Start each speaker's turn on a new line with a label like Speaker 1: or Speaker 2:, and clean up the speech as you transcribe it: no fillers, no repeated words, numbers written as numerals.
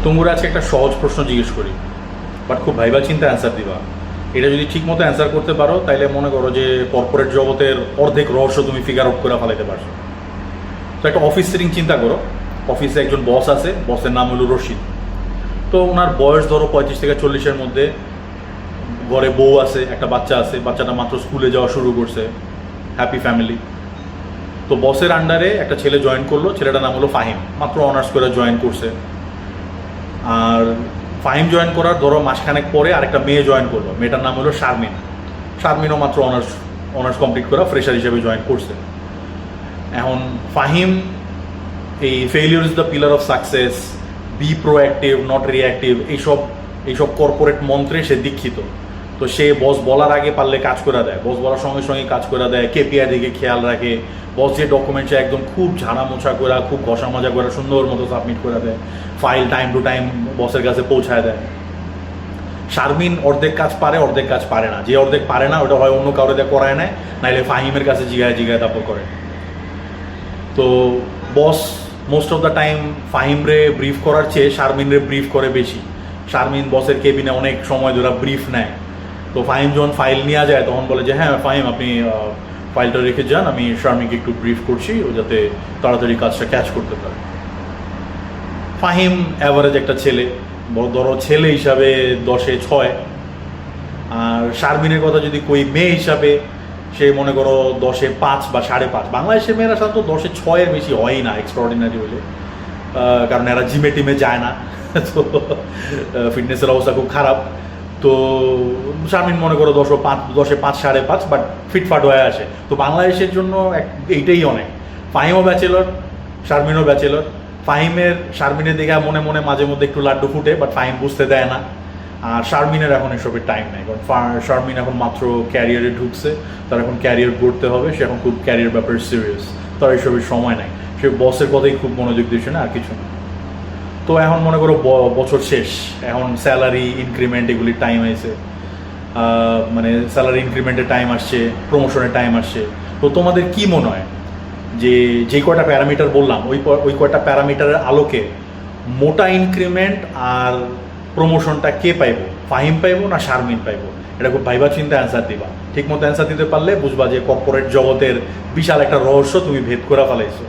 Speaker 1: তোমরা আজকে একটা সহজ প্রশ্ন জিজ্ঞেস করি, বাট খুব ভাইবা চিন্তা অ্যান্সার দিবা। এটা যদি ঠিক মতো অ্যান্সার করতে পারো তাইলে মনে করো যে কর্পোরেট জগতের অর্ধেক রহস্য তুমি ফিগার আউট করে ফেলাইতে পারছো। তো একটা অফিস সেটিং চিন্তা করো, অফিসে একজন বস আছে, বসের নাম হলো রশিদ। তো ওনার বয়স ধরো 35 থেকে 40-এর মধ্যে, ঘরে বউ আছে, একটা বাচ্চা আছে, বাচ্চাটা মাত্র স্কুলে যাওয়া শুরু করছে, হ্যাপি ফ্যামিলি। তো বসের আন্ডারে একটা ছেলে জয়েন করলো, ছেলেটার নাম হলো ফাহিম, মাত্র অনার্স করে জয়েন করছে। আর ফাহিম জয়েন করার ধরো মাসখানেক পরে আরেকটা মেয়ে জয়েন করলো, মেয়েটার নাম হলো শারমিন। শারমিনও মাত্র অনার্স কমপ্লিট করা ফ্রেশার হিসেবে জয়েন করছে। এখন ফাহিম এই failure is the pillar of success, be proactive not reactive, এইসব কর্পোরেট মন্ত্রে সে দীক্ষিত। তো সে বস বলার আগে পারলে কাজ করে দেয়, বস বলার সঙ্গে সঙ্গে কাজ করে দেয়, কেপিআই দিকে খেয়াল রাখে, বস যে ডকুমেন্টসে একদম খুব ঝাড়া মোছা করে, খুব ঘষা মাজা করে সুন্দর মতো সাবমিট করে দেয়, ফাইল টাইম টু টাইম বসের কাছে পৌঁছায় দেয়। শারমিন অর্ধেক কাজ পারে, অর্ধেক কাজ পারে না। যে অর্ধেক পারে না ওটা হয় অন্য কারোর দিয়ে করায় নেয়, নাইলে ফাহিমের কাছে জিগায় তারপর করে। তো boss most of the time ফাহিমরে ব্রিফ করার চেয়ে শারমিনরে ব্রিফ করে বেশি। শারমিন বসের কেবিনে অনেক সময় ধরে ব্রিফ নেয়। তো ফাহিম যখন ফাইল নিয়ে যায় তখন বলে যে হ্যাঁ ফাহিম, আপনি ফাইলটা রেখে যান, আমি শারমিনকে একটু ব্রিফ করছি, ও যাতে তাড়াতাড়ি কাজটা ক্যাচ করতে পারে। ফাহিম অ্যাভারেজ একটা ছেলে, ধরো ছেলে হিসাবে 10-এ 6। আর শারমিনের কথা যদি কই, মেয়ে হিসাবে সে মনে করো 10-এ 5 বা 5.5। বাংলাদেশের মেয়েরা সাধারণত 10-এ 6-এর বেশি হয়ই না এক্সট্রাঅর্ডিনারি হলে, কারণ এরা জিমে টিমে যায় না, তো ফিটনেসের অবস্থা খুব খারাপ। তো শারমিন মনে করো 10-এ 5 5.5, বাট ফিটফাট হয়ে আসে। তো বাংলাদেশের জন্য এইটাই অনেক। ফাহিমও ব্যাচেলর, শারমিনও ব্যাচেলর। শারমিনের দেখে মনে মনে মাঝে মধ্যে একটু লাড্ডু ফুটে, বাট ফাহিম বুঝতে দেয় না। আর শারমিনের এখন এসবের টাইম নেই, কারণ শারমিন এখন মাত্র ক্যারিয়ারে ঢুকছে, তার এখন ক্যারিয়ার গড়তে হবে, সে এখন খুব ক্যারিয়ার ব্যাপারে সিরিয়াস, তার এসবের সময় নাই। সে বসের কথাই খুব মনোযোগ দিচ্ছে না, আর কিছু না। তো এখন মনে করো বছর শেষ, এখন স্যালারি ইনক্রিমেন্ট এগুলির টাইম আছে, মানে স্যালারি ইনক্রিমেন্টের টাইম আসছে, প্রমোশনের টাইম আসছে। তো তোমাদের কি মনে হয় যে কয়টা প্যারামিটার বললাম, ওই কয়টা প্যারামিটারের আলোকে মোটা ইনক্রিমেন্ট আর প্রমোশনটা কে পাইবো, ফাহিম পাইবো না শারমিন পাইবো? এটা খুব ভাইবা চিন্তা অ্যান্সার দিবা। ঠিক মতো অ্যান্সার দিতে পারলে বুঝবা যে কর্পোরেট জগতের বিশাল একটা রহস্য তুমি ভেদ করে ফেলাইছো।